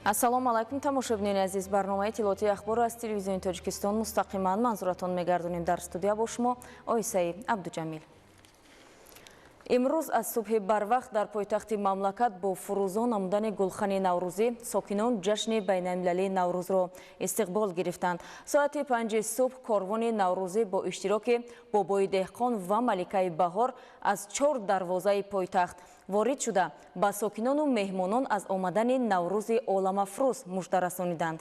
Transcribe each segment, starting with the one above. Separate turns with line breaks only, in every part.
ассалому алайкум тамошобинони азиз, барномаи тиловати ахбор аз телевизиони Тоҷикистон мустақиман манзуратон мегардонем. Дар студия бо шумо Оисаи Абдуҷамил. имрӯз аз субҳи барвақт дар пойтахти мамлакат бо фурӯзон намудани гулхани наврӯзӣ сокинон ҷашни байналмилалии наврӯзро истиқбол гирифтанд. соати 5 субҳ корвони наврӯзӣ бо иштироки бобои деҳқон ва маликаи баҳор аз 4 дарвозаи пойтахт ворид шуда ба сокинону меҳмонон аз омадани наврӯзи оламафрӯз мужда расониданд.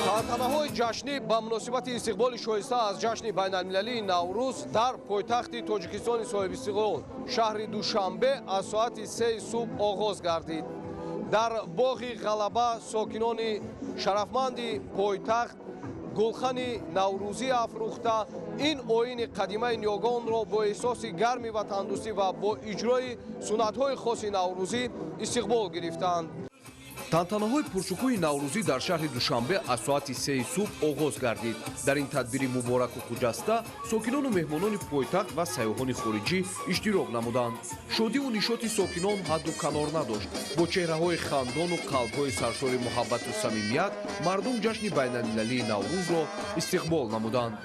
тантанаҳои ҷашнӣ ба муносибати истиқболи шоиста аз ҷашни байналмилалии наврӯз дар пойтахти Тоҷикистони соҳибистиқлол шаҳри Душанбе аз соати 3 субҳ оғоз гардид. дар боғи Ғалаба сокинони шарафманди пойтахт гулхани наврӯзӣ афрӯхта ин оини қадимаи ниёгонро бо эҳсоси гарми ватандӯстӣ ва бо иҷрои суннатҳои хоси наврӯзӣ истиқбол гирифтанд. тантанаҳои пуршукӯҳи наврӯзӣ дар шаҳри Душанбе аз соати 3 субҳ оғоз гардид. дар ин тадбири мубораку хуҷаста сокинону меҳмонони пойтахт ва сайёҳони хориҷӣ иштирок намуданд. шодиву нишоти сокинон ҳадду канор надошт. бо чеҳраҳои хандону қалбҳои саршори муҳаббату самимият мардум ҷашни байналмилалии наврӯзро истиқбол намуданд.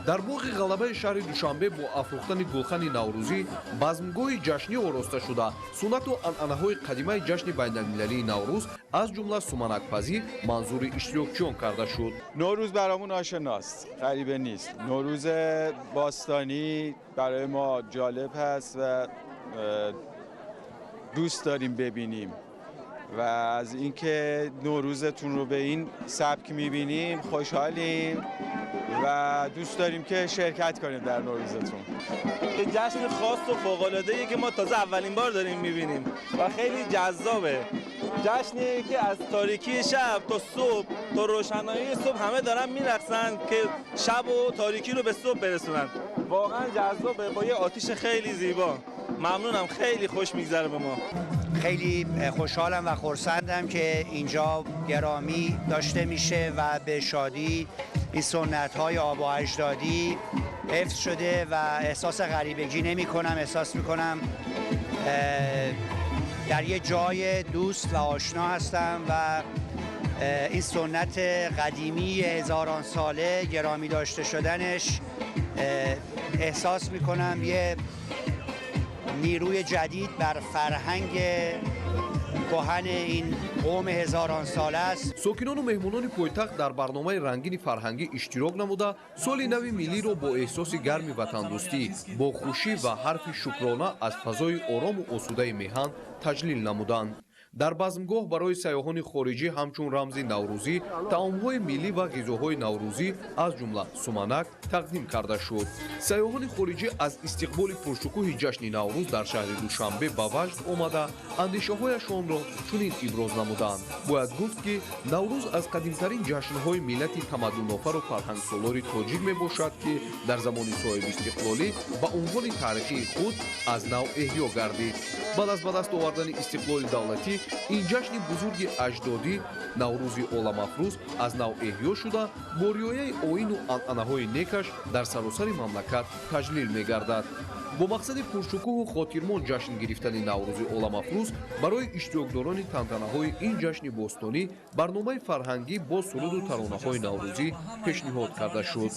дар боғи Ғалабаи шаҳри Душанбе бо афрӯхтани гулхани наврӯзӣ базмгоҳи ҷашнӣ ороста шуда суннату анъанаҳои қадимаи ҷашни байналмилалии наврӯз از جمله سمنک‌پزی منظور اشتراکچیان کرده شد.
نوروز برامون آشناست، غریبه نیست. نوروز باستانی برای ما جالب هست و دوست داریم ببینیم و از اینکه نوروزتون رو به این سبک می‌بینیم خوشحالیم و دوست داریم که شرکت کنیم در نوروزتون.
یه جشن خاص و فوق‌العاده‌ای که ما تازه اولین بار داریم می‌بینیم و خیلی جذابه. جشنی که از تاریکی شب تا صبح تا روشنایی صبح همه دارن میرقصن که شب و تاریکی رو به صبح برسونن. واقعا جذابه با یه آتش خیلی زیبا. ممنونم، خیلی خوش میگذره به ما.
خیلی خوشحالم و خرسندم که اینجا گرامی داشته میشه و به شادی این سنت‌های آب و اجدادی حفظ شده و احساس غریبگی نمی‌کنم. احساس می‌کنم در یه جای دوست و آشنا هستم و این سنت قدیمی هزاران ساله گرامی داشته شدنش احساس میکنم یه نیروی جدید بر فرهنگ کهن این قوم هزاران ساله است.
ساکنان و مهمانان پایتخت در برنامه رنگین فرهنگی اشتراک نموده سال نو ملی را با احساس گرمی وطندوستی با خوشی و حرف شکرانه از فضای آرام و آسوده میهن تجلیل نمودند. در بزمگاه برای سیاحان خارجی همچون رمزی نوروزی طعام‌های ملی و غذاهای نوروزی از جمله سمنک تقدیم کرده شد. سیاحان خارجی از استقبال پرشکوه جشن نوروز در شهر دوشنبه به وجد آمده اندیشه‌هایشان را چنین ابراز نمودند. باید گفت که نوروز از قدیمترین جشن‌های ملت تمدن‌آفر و فرهنگسالار تاجیک میباشد که در زمان صاحب استقلالی به عنوان تاریخی خود از نو احیا گردید. بعد از به دست آوردن استقلال دولتی این جشن بزرگ اجدادی نوروزی عالم‌افروز از نو احیا شده با رعایت آیین و عنعنه‌های نیکش در سراسر مملکت تجلیل می‌گردد. با مقصد پرشکوه و خاطرمند جشن گرفتن نوروزی عالم‌افروز برای اشتراکداران تنتنه‌های این جشن باستانی برنامه فرهنگی با سرود و ترانه‌های نوروزی پیشنهاد کرده شد.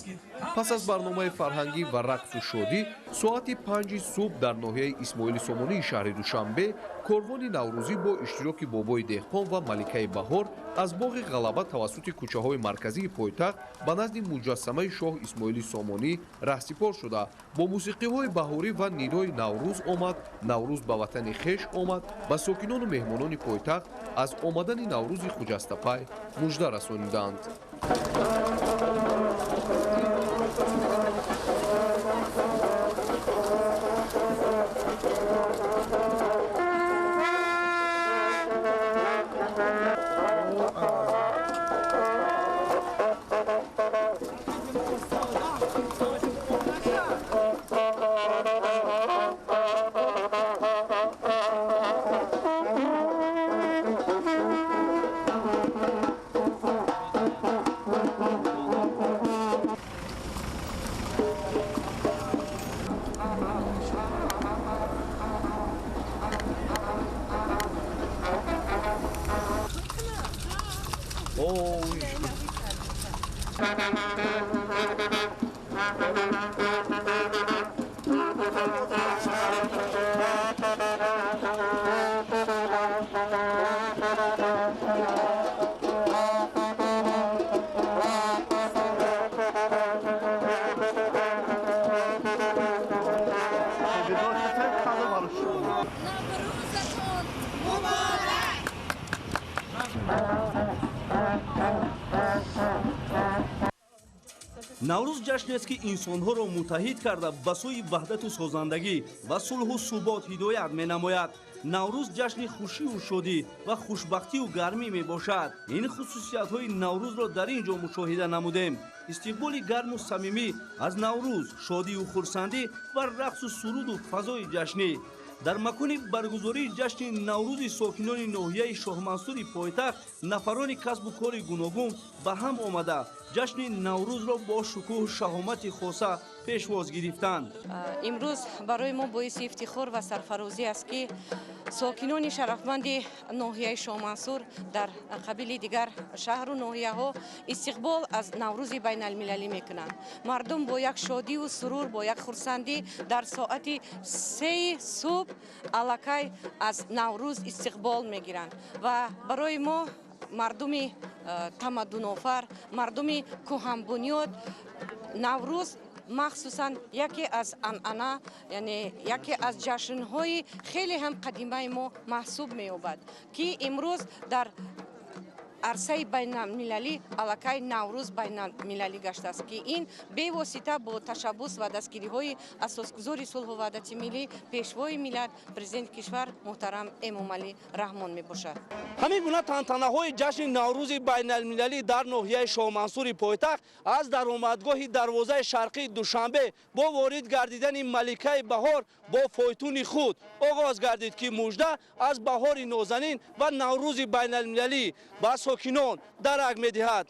پس از برنامه فرهنگی و رقص و شادی ساعت 5 صبح در ناحیه اسماعیل سامانی شهر دوشنبه کاروان نوروزی با اشتراک بابای دهقان و ملکه بهار از باغ غلبه توسط کوچه‌های مرکزی پایتخت به نزد مجسمه شاه اسماعیل سامانی رهسپار شده با موسیقی‌های بهاری و نیرای نوروز آمد. نوروز به وطن خویش آمد. به ساکنان و مهمانان پایتخت از آمدن نوروز خجسته‌پای مژده رسانیدند.
наврӯз ҷашнест ки инсонҳоро муттаҳид карда ба сӯи ваҳдату созандагӣ ва сулҳу субот ҳидоят менамояд. наврӯз ҷашни хушию шодӣ ва хушбахтию гармӣ мебошад. ин хусусиятҳои наврӯзро дар ин ҷо мушоҳида намудем. истиқболи гарму самимӣ аз наврӯз, шодию хурсандӣ ва рақсу суруду фазои ҷашнӣ. дар макони баргузории ҷашни наврӯзи сокинони ноҳияи шоҳмансури пойтахт нафарони касбу кори гуногун ба ҳам омада ҷашни наврӯзро бо шукӯҳу шаҳомати хоса пешвоз гирифтанд.
имрӯз барои мо боиси ифтихор ва сарфарозӣ аст ки сокинони шарафманди ноҳияи шоҳмансур дар қабили дигар шаҳру ноҳияҳо истиқбол аз наврӯзи байналмилалӣ мекунанд. мардум бо як шодию сурур, бо як хурсандӣ дар соати 3 субҳ аллакай аз наврӯз истиқбол мегиранд ва барои мо мардуми тамаддунофар, мардуми кӯҳанбунёд наврӯз махсусан яке аз анъана, яъне яке аз ҷашнҳои хеле ҳам қадимаи мо маҳсуб меёбад ки имрӯз дар арсаи байналмилалӣ аллакай наврӯз байналмилалӣ гаштааст ки ин бевосита бо ташаббус ва дастгириҳои асосгузори сулҳу ваҳдати миллӣ пешвои миллат президенти кишвар муҳтарам Эмомалӣ Раҳмон мебошад.
ҳамин гуна тантанаҳои ҷашни наврӯзи байналмилалӣ дар ноҳияи шоҳмансури пойтахт аз даромадгоҳи дарвозаи шарқии душанбе бо ворид гардидани маликаи баҳор бо фойтуни худ оғоз гардид ки мужда аз баҳори нозанин ва наврӯзи байналмилалӣ ба сокинон дарак медиҳад.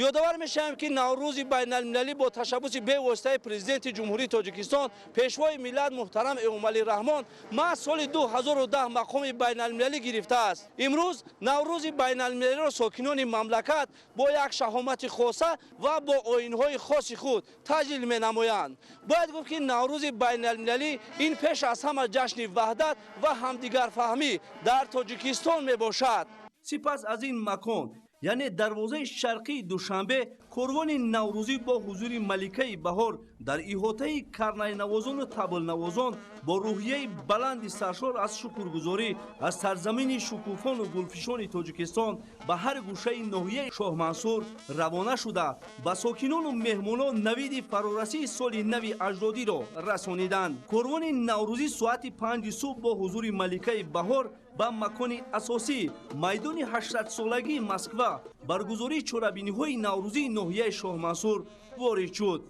ёдовар мешавем ки наврӯзи байналмилалӣ бо ташаббуси бевоситаи президенти ҷумҳурии Тоҷикистон пешвои миллат муҳтарам Эмомалӣ Раҳмон маҳз соли 2010 мақоми байналмилалӣ гирифтааст. имрӯз наврӯзи байналмилалиро сокинони мамлакат бо як шаҳомати хоса ва бо оинҳои хоси худ таҷлил менамоянд. бояд гуфт ки наврӯзи байналмилалӣ ин пеш аз ҳама ҷашни ваҳдат ва ҳамдигарфаҳмӣ дар Тоҷикистон мебошад. сипас аз ин макон яъне дарвозаи шарқии душанбе корвони наврӯзӣ бо ҳузури маликаи баҳор дар иҳотаи карнайнавозону таблнавозон бо рӯҳияи баланди саршор аз шукргузорӣ аз сарзамини шукуфону гулфишони Тоҷикистон ба ҳар гӯшаи ноҳияи Шоҳмансур равона шуда ба сокинону меҳмонон навиди фарорасии соли нави аҷдодиро расониданд. корвони наврӯзӣ соати 5 субҳ бо ҳузури маликаи баҳор ба макони асосӣ майдони 800-солагии Москва баргузории чорабиниҳои наврӯзии ноҳияи Шоҳмансур ворид шуд.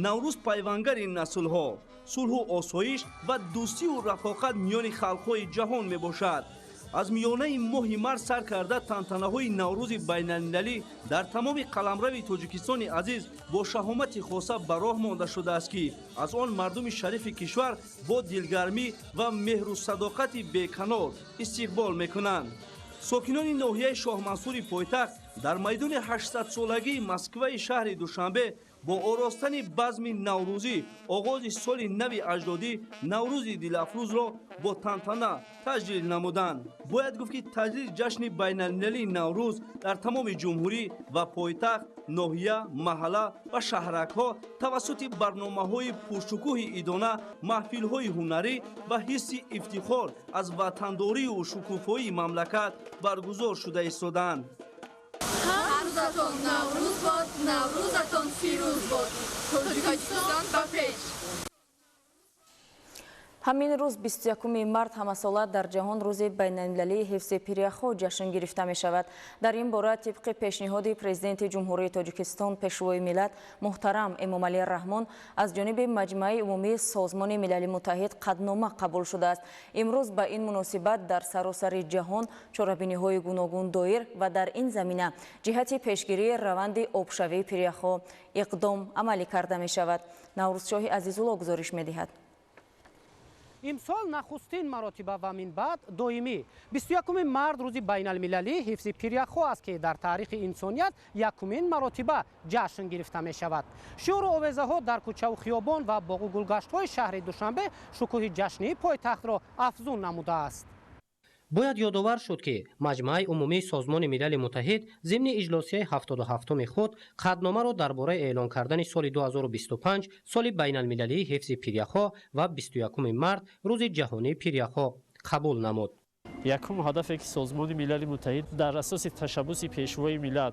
наврӯз пайвандгари наслҳо, сулҳу осоиш ва дӯстию рафоқат миёни халқҳои ҷаҳон мебошад. аз миёнаи моҳи март сар карда тантанаҳои наврӯзи байналмилалӣ дар тамоми қаламрави Тоҷикистони азиз бо шаҳомати хоса ба роҳ монда шудааст ки аз он мардуми шарифи кишвар бо дилгармӣ ва меҳру садоқати беканор истиқбол мекунанд. сокинони ноҳияи Шоҳмансури пойтахт дар майдони 800-солагии Москваи шаҳри Душанбе бо оростани базми наврӯзӣ оғози соли нави аҷдодӣ наврӯзи дилафрӯзро бо тантана таҷлил намуданд. бояд гуфт ки таҷлили ҷашни байналмилалии наврӯз дар тамоми ҷумҳурӣ ва пойтахт, ноҳия, маҳалла ва шаҳракҳо тавассути барномаҳои пуршукӯҳи идона, маҳфилҳои ҳунарӣ ва ҳисси ифтихор аз ватандорию шукуфоии мамлакат баргузор шуда истоданд.
ҳаррӯзатон наврӯз бод, наврӯзатон фирӯз бод. Тоҷикистон ба пеш.
ҳамин рӯз 21 март ҳамасола дар ҷаҳон рӯзи байналмилалии ҳифзи пиряхҳо ҷашн гирифта мешавад. дар ин бора тибқи пешниҳоди президенти ҷумҳурии Тоҷикистон пешвои миллат муҳтарам Эмомалӣ Раҳмон аз ҷониби Маҷмӯаи умумии Созмони Милали Муттаҳид қаднома қабул шудааст. имрӯз ба ин муносибат дар саросари ҷаҳон чорабиниҳои гуногун доир ва дар ин замина ҷиҳати пешгирии раванди обшавии пиряхҳо иқдом амалӣ карда мешавад. Наврӯзшоҳи Азизулло гузориш медиҳад.
امسال نخستین مراتبه و من بعد دائمی 21 مرد روز بین المللی حفظ پیریخو است که در تاریخ انسانیت یکمین مراتبه جشن گرفته می شود. شور و آوازه ها در کوچه و خیابان و باغ و گلگشت های شهر دوشنبه شکوه جشنی پایتخت را افزون نموده است. باید یادآور شد که مجمع عمومی سازمان ملل متحد ضمن اجلاسی 77 خود قطعنامه را درباره اعلان کردن سال 2025 سال بین المللی حفظ پیریخو و 21 مرد روز جهانی پیریخو قبول نمود.
یکم هدفی که سازمان ملل متحد در اساس تشبث پیشوای ملت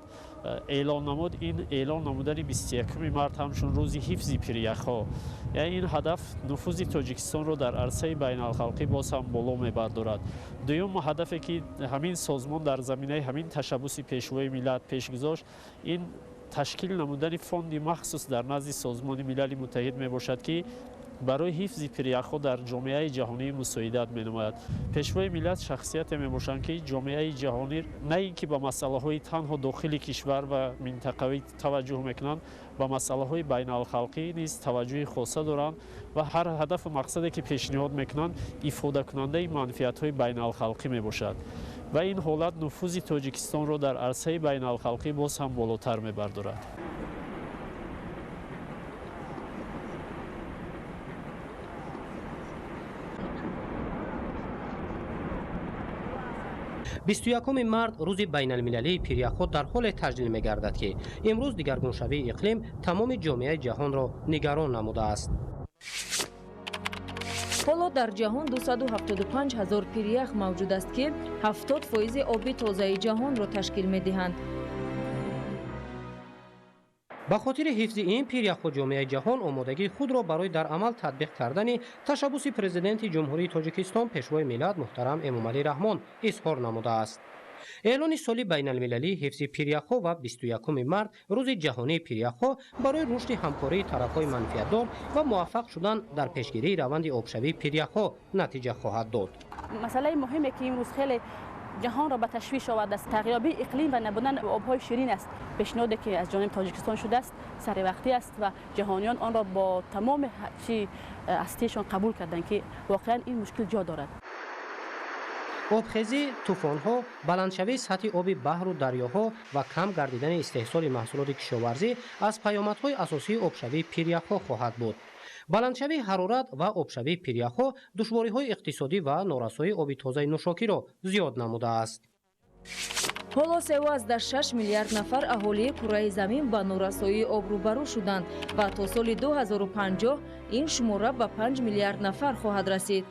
اعلان نمود، این اعلان نمودن 21 مرد همچون روز حفظ پیریخو، یعنی این هدف نفوذ تاجیکستان را در عرصه بین الخلقی باز هم بالا میبردارد. دوم هدفی که همین سازمان در زمینه همین تشبث پیشوای ملت پیش گذاشت، این تشکیل نمودن فوندی مخصوص در نزد سازمان ملل متحد می باشد که برای حفظ پیریخو در جامعه جهانی مساعدت می نماید. پیشوای ملت شخصیت می باشند که جامعه جهانی نه اینکه به مسئله های تنها داخل کشور و منطقوی توجه میکنند، به مسئله های بین الخلقی نیز توجه خاصه دارند و هر هدف و مقصدی که پیشنهاد میکنند افاده کننده منفعت های بین الخلقی می باشد و این حالت نفوذ تاجیکستان را در عرصه بین الخلقی باز هم بالاتر می بردارد.
بیست و یکم مرد روز بین المللی پیریخو در حال تجلیل می گردد که امروز دگرگونشوی اقلیم تمام جامعه جهان را نگران نموده است.
حالا در جهان 275 هزار پیریخ موجود است که 70% آب تازه جهان را تشکیل می دهند.
به خاطر حفظ این پیریخو جامعه جهان آمادگی خود را برای در عمل تطبیق کردن تشبث پرزیدنت جمهوری تاجیکستان پیشوای ملت محترم امامعلی رحمان اظهار نموده است. اعلان سال بین المللی حفظ پیریخو و 21 مرد روز جهانی پیریخو برای رشد همکاری طرفهای منفعتدار و موفق شدن در پیشگیری روند آبشوی پیریخو نتیجه خواهد داد.
مسئله مهمی که امروز خیلی جهان را به تشویش آورده است تغییرات اقلیم و نبودن آبهای شیرین است. پیشنهادی که از جانب تاجیکستان شده است سر وقتی است و جهانیان آن را با تمام هستیشان قبول کردند که واقعا این مشکل جا دارد.
آبخیزی، طوفان‌ها، بلندشوی سطح آب بحر و دریاها و کم گردیدن استحصال محصولات کشاورزی از پیامدهای اساسی آبشوی پیریخو خواهد بود. بلندشوی حرارت و آبشوی پیریخو دشواری‌های اقتصادی و نارسایی آب تازه نوشاکی را زیاد نموده است.
حالا 3.6 میلیارد نفر اهالی کره زمین با نارسایی آب روبرو شدند و تا سال 2050 این شماره به 5 میلیارد نفر خواهد رسید.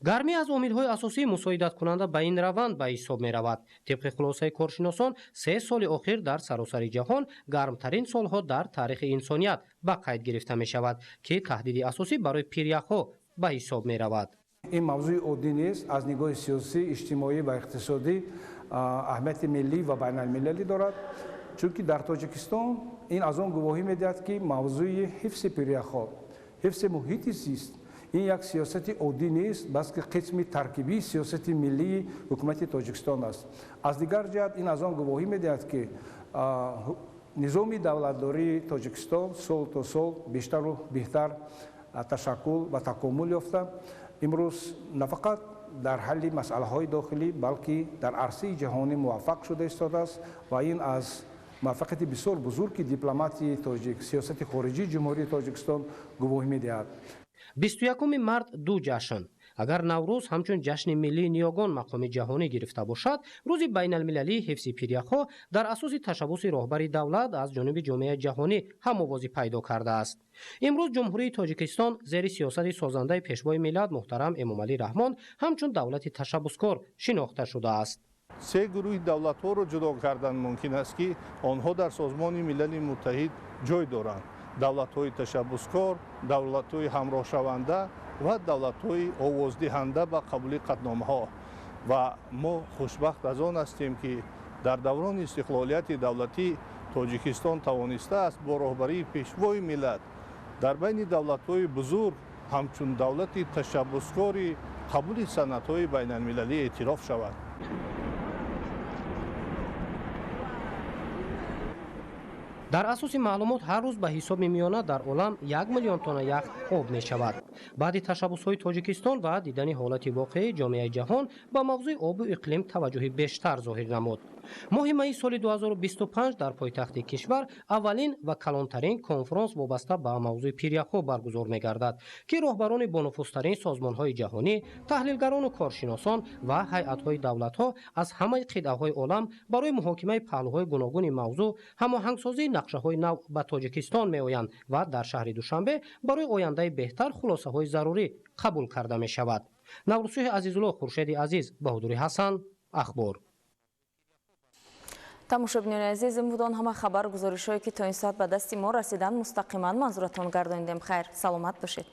گرمی از عامل‌های اساسی مساعدت کننده به این روند به حساب می رود. طبق خلاصه کارشناسان 3 سال اخیر در سراسر جهان گرمترین سالها در تاریخ انسانیت به قید گرفته می شود که تهدید اساسی برای پیریخو به حساب می رود.
این موضوع عادی نیست، از نگاه سیاسی، اجتماعی و اقتصادی اهمیت ملی و بین المللی دارد، چون که در تاجیکستان این از آن گواهی می‌دهد که موضوع حفظ پیریخو، حفظ محیط زیست این یک سیاست عادی نیست، بلکه قسمی ترکیبی سیاست ملی حکومت تاجیکستان است. از دیگر جهت این از آن گواهی می‌دهد که نظام دولتداری تاجیکستان سال تا سال بیشتر و بهتر تشکل و تکامل یافته. امروز نه فقط در حل مسائل داخلی بلکه در عرصه جهانی موفق شده ایستاده است و این از موفقیت بسیار بزرگ دیپلماتی تاجیک سیاست خارجی جمهوری تاجیکستان گواهی می‌دهد.
21 مرد دو جشن. اگر نوروز همچون جشن ملی نیاگان مقام جهانی گرفته باشد، روز بین المللی حفظ پیریخو در اساس تشبث راهبر دولت از جانب جامعه جهانی هم موازی پیدا کرده است. امروز جمهوری تاجیکستان زیر سیاست سازنده پیشوای ملت محترم امامعلی رحمان همچون دولت تشبثکار شناخته شده است.
3 گروه دولت‌ها را جدا کردن ممکن است که آنها در سازمان ملل متحد جای دارند. دولت‌های تشبثکار، دولت‌های همراه شونده و دولت‌های آوازدهنده به قبول قطعنامه‌ها و ما خوشبخت از آن هستیم که در دوران استقلالیت دولتی تاجیکستان توانسته است با راهبری پیشوای ملت در بین دولت‌های بزرگ همچون دولت تشبثکاری قبول سندهای بین المللی اعتراف شود.
дар асоси маълумот ҳар рӯз ба ҳисоби миёна дар олам 1 миллион тонна ях об мешавад. баъди ташаббусҳои тоҷикистон ва дидани ҳолати воқеи ҷомеаи ҷаҳон ба мавзӯи обу иқлим таваҷҷуҳи бештар зоҳир намуд. моҳи майи соли 2025 дар пойтахти кишвар аввалин ва калонтарин конфронс вобаста ба мавзӯи пиряхҳо баргузор мегардад ки роҳбарони бонуфузтарин созмонҳои ҷаҳонӣ, таҳлилгарону коршиносон ва ҳайатҳои давлатҳо аз ҳамаи қитъаҳои олам барои муҳокимаи паҳлӯҳои гуногуни мавзӯъ ҳамоҳангсозии нақшаҳои нав ба тоҷикистон меоянд ва дар шаҳри душанбе барои ояндаи беҳтар хулосаҳои зарурӣ қабул карда мешавад. наврусӯҳи азизулло, хуршеди азиз, баҳодури ҳасан, ахбор.
тамошобинони азиз, ин будон ҳама хабар гузоришҳое ки то ин соат ба дасти мо расидан. мустақиман манзуратон гардонидем. хайр, саломат бошед.